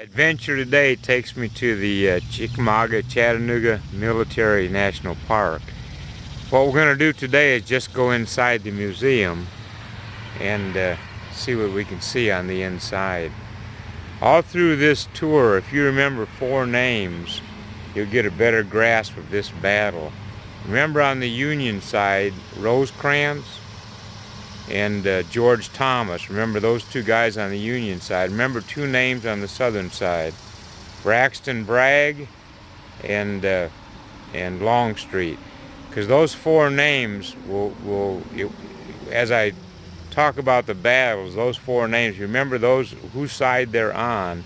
Adventure today takes me to the Chickamauga Chattanooga Military National Park. What we're going to do today is just go inside the museum and see what we can see on the inside. All through this tour, if you remember 4 names, you'll get a better grasp of this battle. Remember on the Union side, Rosecrans and George Thomas. Remember those 2 guys on the Union side. Remember 2 names on the Southern side, Braxton Bragg and Longstreet. Because those 4 names as I talk about the battles, those 4 names, remember those, whose side they're on,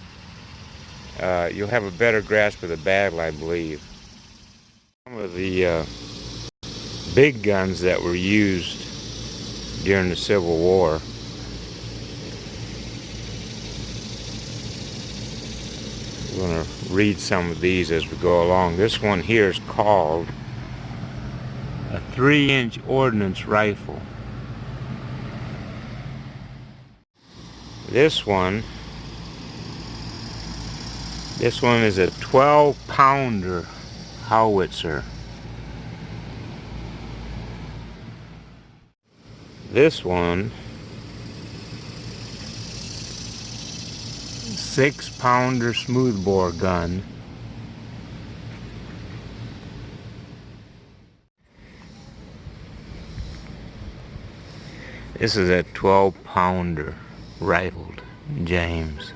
you'll have a better grasp of the battle, I believe. Some of the big guns that were used during the Civil War. We're going to read some of these as we go along. This one here is called a 3-inch ordnance rifle. This one is a 12-pounder howitzer. This one, 6-pounder smoothbore gun. This is a 12-pounder rifled James.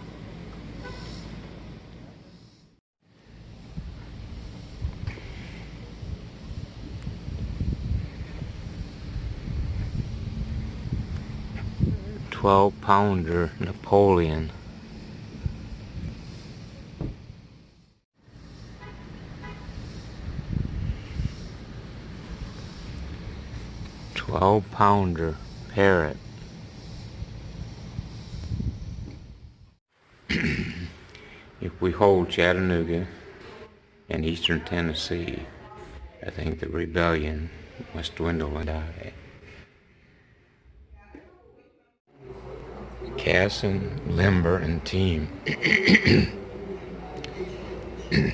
$12-pounder Napoleon. $12-pounder Parrot. If we hold Chattanooga and eastern Tennessee, I think the rebellion must dwindle and die. Casson, Limber, and Team.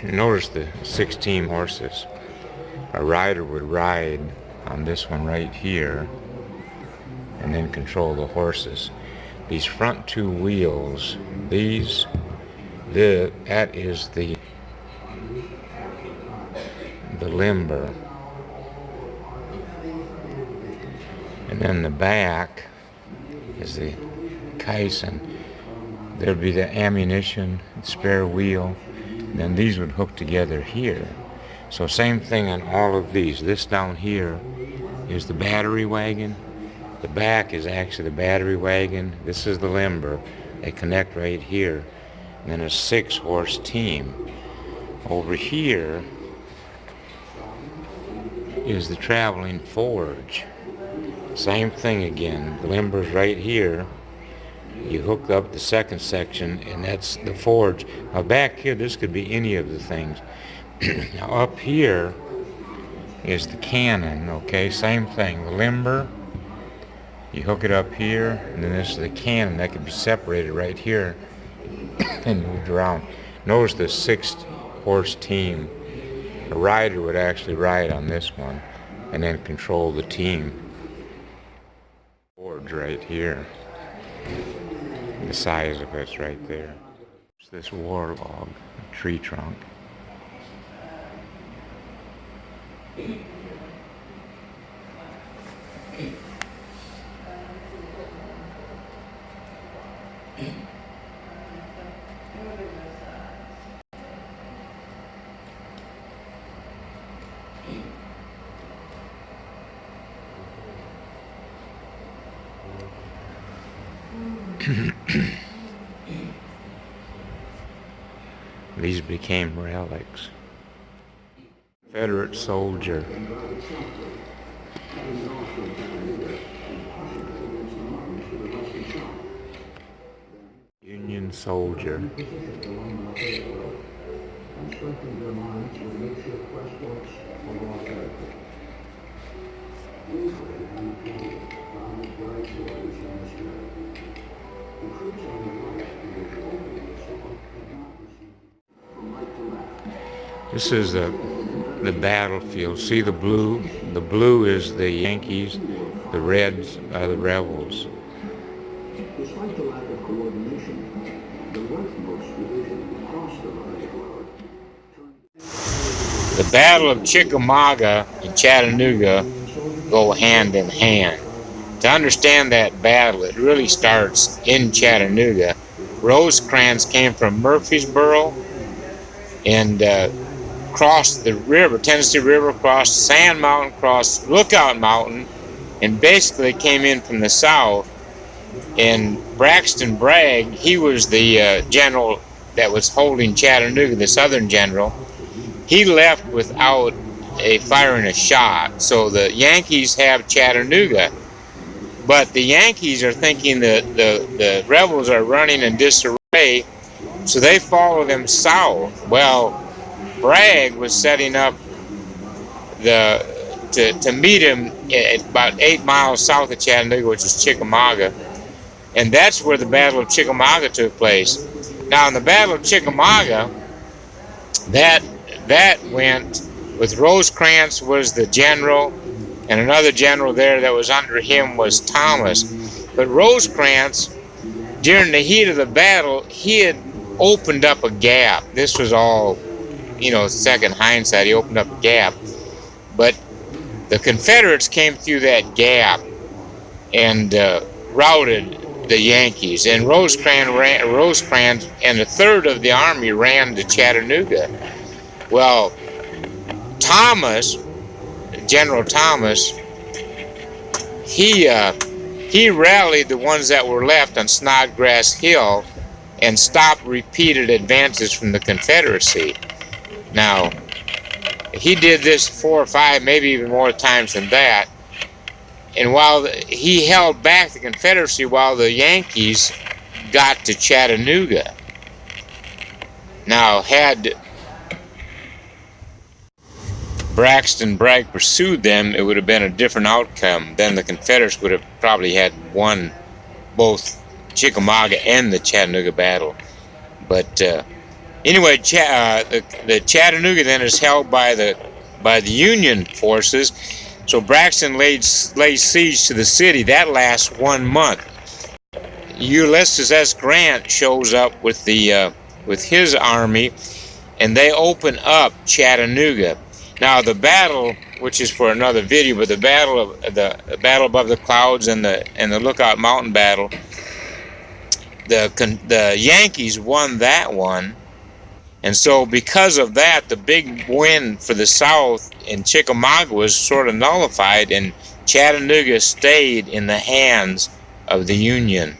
Notice the 6 team horses. A rider would ride on this one right here and then control the horses. These front 2 wheels, that is the limber. And then the back is the caisson. There'd be the ammunition, spare wheel, and then these would hook together here. So same thing on all of these. This down here is the battery wagon. The back is actually the battery wagon. This is the limber. They connect right here. And then a 6-horse team. Over here is the traveling forge. Same thing again. The limber's right here. You hook up the second section, and that's the forge. Now back here, this could be any of the things. Now up here is the cannon, okay? Same thing. The limber, you hook it up here, and then this is the cannon. That can be separated right here and moved around. Notice the 6-horse team. A rider would actually ride on this one and then control the team. Forge right here. The size of it's right there. It's this war log, a tree trunk. These became relics. Confederate soldier. Union soldier. This is the battlefield. See the blue? The blue is the Yankees. The reds are the rebels. Despite the lack of coordination, the leftmost division crossed the Rappahannock. The Battle of Chickamauga and Chattanooga go hand in hand. To understand that battle, it really starts in Chattanooga. Rosecrans came from Murfreesboro and crossed the river, Tennessee River, crossed Sand Mountain, crossed Lookout Mountain, and basically came in from the south. And Braxton Bragg, he was the general that was holding Chattanooga, the southern general. He left without firing a shot. So the Yankees have Chattanooga. But the Yankees are thinking that the rebels are running in disarray, so they follow them south. Well, Bragg was setting up to meet him at about 8 miles south of Chattanooga, which is Chickamauga. And that's where the Battle of Chickamauga took place. Now, in the Battle of Chickamauga, that went with Rosecrans was the general, and another general there that was under him was Thomas. But Rosecrans, during the heat of the battle, he had opened up a gap. This was all, second hindsight. He opened up a gap. But the Confederates came through that gap and routed the Yankees. And Rosecrans and a third of the army ran to Chattanooga. Well, General Thomas, he rallied the ones that were left on Snodgrass Hill and stopped repeated advances from the Confederacy. Now, he did this 4 or 5, maybe even more times than that. And while he held back the Confederacy while the Yankees got to Chattanooga. Now, had Braxton Bragg pursued them, it would have been a different outcome. Then the Confederates would have probably had won both Chickamauga and the Chattanooga battle. But anyway, the Chattanooga then is held by the Union forces. So Braxton lays siege to the city. That lasts 1 month. Ulysses S. Grant shows up with his army, and they open up Chattanooga. Now the battle, which is for another video, but the battle above the clouds and the Lookout Mountain battle, the Yankees won that one. And so because of that, the big win for the South in Chickamauga was sort of nullified, and Chattanooga stayed in the hands of the Union.